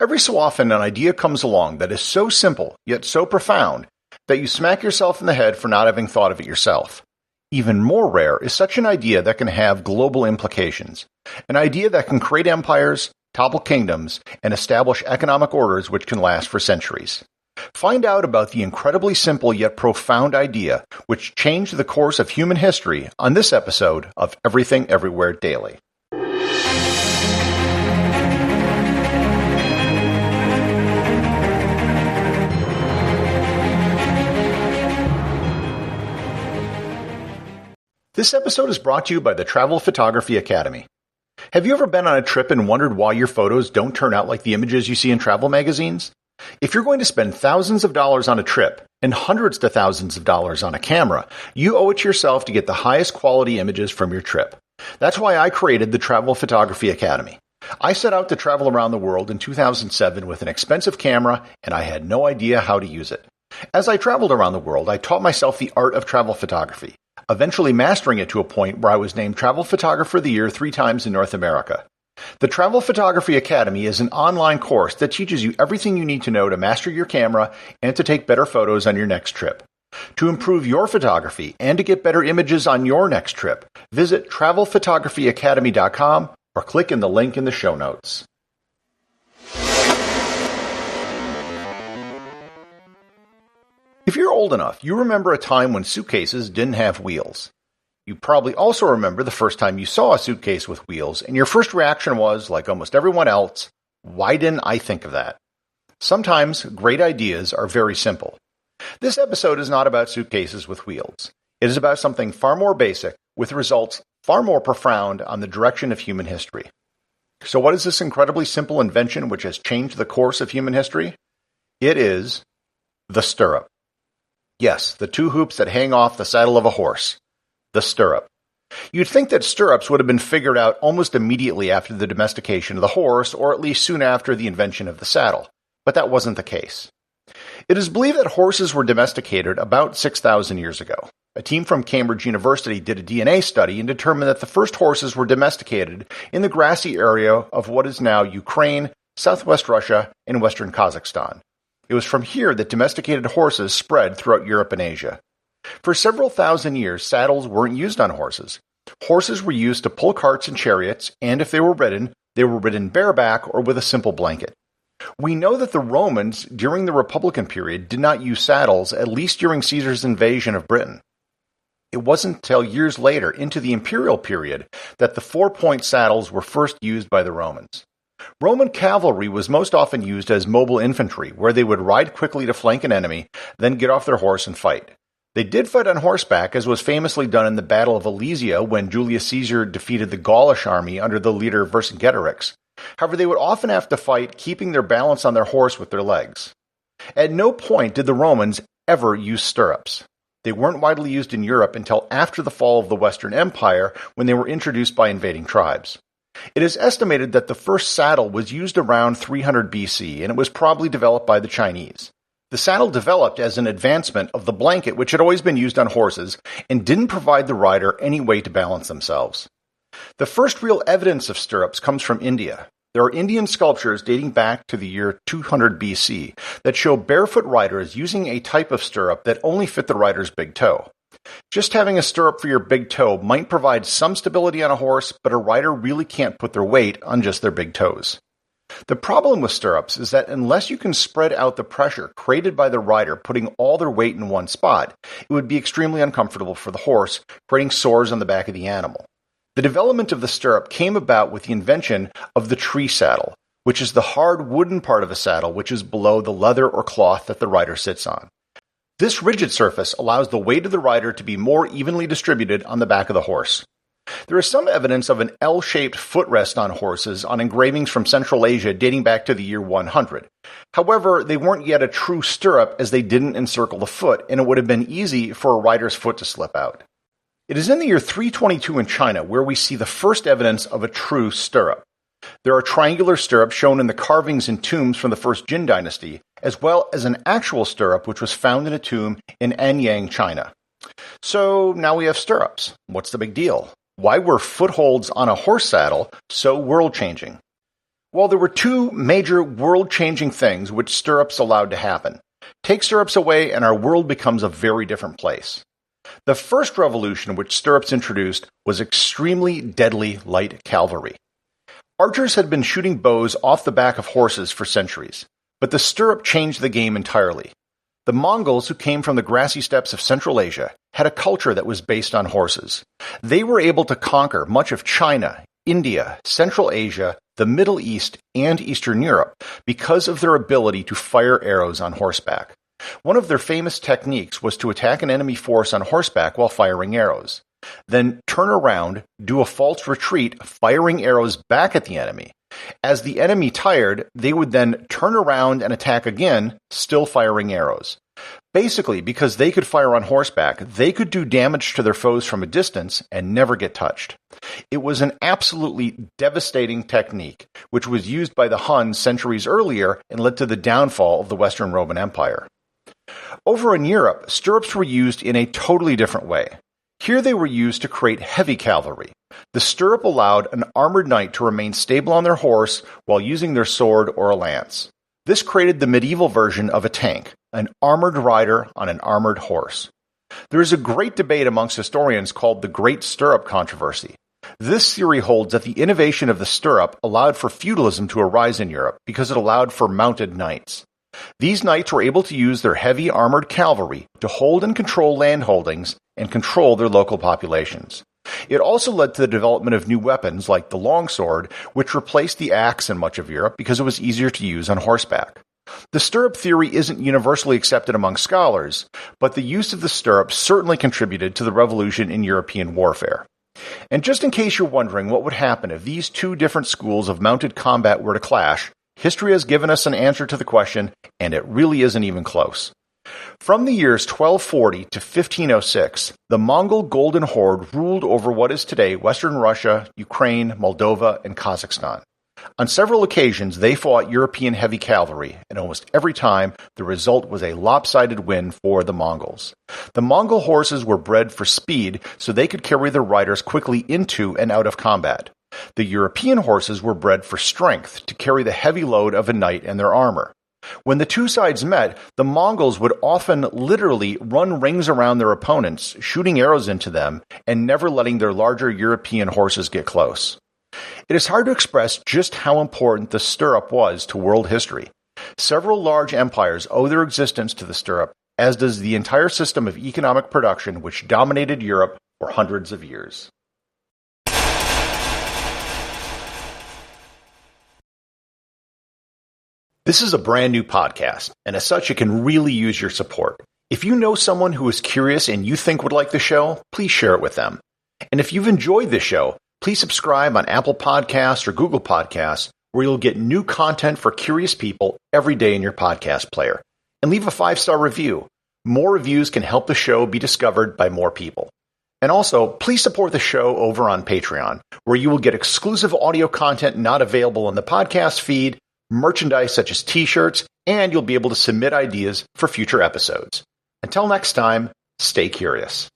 Every so often, an idea comes along that is so simple, yet so profound, that you smack yourself in the head for not having thought of it yourself. Even more rare is such an idea that can have global implications. An idea that can create empires, topple kingdoms, and establish economic orders which can last for centuries. Find out about the incredibly simple yet profound idea which changed the course of human history on this episode of Everything Everywhere Daily. This episode is brought to you by the Travel Photography Academy. Have you ever been on a trip and wondered why your photos don't turn out like the images you see in travel magazines? If you're going to spend thousands of dollars on a trip and hundreds to thousands of dollars on a camera, you owe it to yourself to get the highest quality images from your trip. That's why I created the Travel Photography Academy. I set out to travel around the world in 2007 with an expensive camera, and I had no idea how to use it. As I traveled around the world, I taught myself the art of travel photography, eventually mastering it to a point where I was named Travel Photographer of the Year 3 times in North America. The Travel Photography Academy is an online course that teaches you everything you need to know to master your camera and to take better photos on your next trip. To improve your photography and to get better images on your next trip, visit travelphotographyacademy.com or click in the link in the show notes. If you're old enough, you remember a time when suitcases didn't have wheels. You probably also remember the first time you saw a suitcase with wheels, and your first reaction was, like almost everyone else, why didn't I think of that? Sometimes great ideas are very simple. This episode is not about suitcases with wheels. It is about something far more basic, with results far more profound on the direction of human history. So what is this incredibly simple invention which has changed the course of human history? It is the stirrup. Yes, the two hoops that hang off the saddle of a horse. The stirrup. You'd think that stirrups would have been figured out almost immediately after the domestication of the horse, or at least soon after the invention of the saddle, but that wasn't the case. It is believed that horses were domesticated about 6,000 years ago. A team from Cambridge University did a DNA study and determined that the first horses were domesticated in the grassy area of what is now Ukraine, southwest Russia, and western Kazakhstan. It was from here that domesticated horses spread throughout Europe and Asia. For several thousand years, saddles weren't used on horses. Horses were used to pull carts and chariots, and if they were ridden bareback or with a simple blanket. We know that the Romans, during the Republican period, did not use saddles, at least during Caesar's invasion of Britain. It wasn't until years later, into the imperial period, that the four-point saddles were first used by the Romans. Roman cavalry was most often used as mobile infantry, where they would ride quickly to flank an enemy, then get off their horse and fight. They did fight on horseback, as was famously done in the Battle of Alesia when Julius Caesar defeated the Gaulish army under the leader Vercingetorix. However, they would often have to fight keeping their balance on their horse with their legs. At no point did the Romans ever use stirrups. They weren't widely used in Europe until after the fall of the Western Empire, when they were introduced by invading tribes. It is estimated that the first saddle was used around 300 BC, and it was probably developed by the Chinese. The saddle developed as an advancement of the blanket which had always been used on horses and didn't provide the rider any way to balance themselves. The first real evidence of stirrups comes from India. There are Indian sculptures dating back to the year 200 BC that show barefoot riders using a type of stirrup that only fit the rider's big toe. Just having a stirrup for your big toe might provide some stability on a horse, but a rider really can't put their weight on just their big toes. The problem with stirrups is that unless you can spread out the pressure created by the rider putting all their weight in one spot, it would be extremely uncomfortable for the horse, creating sores on the back of the animal. The development of the stirrup came about with the invention of the tree saddle, which is the hard wooden part of a saddle which is below the leather or cloth that the rider sits on. This rigid surface allows the weight of the rider to be more evenly distributed on the back of the horse. There is some evidence of an L-shaped footrest on horses on engravings from Central Asia dating back to the year 100. However, they weren't yet a true stirrup as they didn't encircle the foot, and it would have been easy for a rider's foot to slip out. It is in the year 322 in China where we see the first evidence of a true stirrup. There are triangular stirrups shown in the carvings in tombs from the first Jin dynasty, as well as an actual stirrup which was found in a tomb in Anyang, China. So now we have stirrups. What's the big deal? Why were footholds on a horse saddle so world-changing? Well, there were two major world-changing things which stirrups allowed to happen. Take stirrups away and our world becomes a very different place. The first revolution which stirrups introduced was extremely deadly light cavalry. Archers had been shooting bows off the back of horses for centuries, but the stirrup changed the game entirely. The Mongols, who came from the grassy steppes of Central Asia, had a culture that was based on horses. They were able to conquer much of China, India, Central Asia, the Middle East, and Eastern Europe because of their ability to fire arrows on horseback. One of their famous techniques was to attack an enemy force on horseback while firing arrows. Then turn around, do a false retreat, firing arrows back at the enemy. As the enemy tired, they would then turn around and attack again, still firing arrows. Basically, because they could fire on horseback, they could do damage to their foes from a distance and never get touched. It was an absolutely devastating technique, which was used by the Huns centuries earlier and led to the downfall of the Western Roman Empire. Over in Europe, stirrups were used in a totally different way. Here they were used to create heavy cavalry. The stirrup allowed an armored knight to remain stable on their horse while using their sword or a lance. This created the medieval version of a tank, an armored rider on an armored horse. There is a great debate amongst historians called the Great Stirrup Controversy. This theory holds that the innovation of the stirrup allowed for feudalism to arise in Europe because it allowed for mounted knights. These knights were able to use their heavy armored cavalry to hold and control landholdings and control their local populations. It also led to the development of new weapons like the longsword, which replaced the axe in much of Europe because it was easier to use on horseback. The stirrup theory isn't universally accepted among scholars, but the use of the stirrup certainly contributed to the revolution in European warfare. And just in case you're wondering what would happen if these two different schools of mounted combat were to clash, history has given us an answer to the question, and it really isn't even close. From the years 1240 to 1506, the Mongol Golden Horde ruled over what is today Western Russia, Ukraine, Moldova, and Kazakhstan. On several occasions, they fought European heavy cavalry, and almost every time, the result was a lopsided win for the Mongols. The Mongol horses were bred for speed, so they could carry their riders quickly into and out of combat. The European horses were bred for strength, to carry the heavy load of a knight and their armor. When the two sides met, the Mongols would often literally run rings around their opponents, shooting arrows into them, and never letting their larger European horses get close. It is hard to express just how important the stirrup was to world history. Several large empires owe their existence to the stirrup, as does the entire system of economic production which dominated Europe for hundreds of years. This is a brand new podcast, and as such, it can really use your support. If you know someone who is curious and you think would like the show, please share it with them. And if you've enjoyed this show, please subscribe on Apple Podcasts or Google Podcasts, where you'll get new content for curious people every day in your podcast player. And leave a 5-star review. More reviews can help the show be discovered by more people. And also, please support the show over on Patreon, where you will get exclusive audio content not available in the podcast feed, merchandise such as t-shirts, and you'll be able to submit ideas for future episodes. Until next time, stay curious.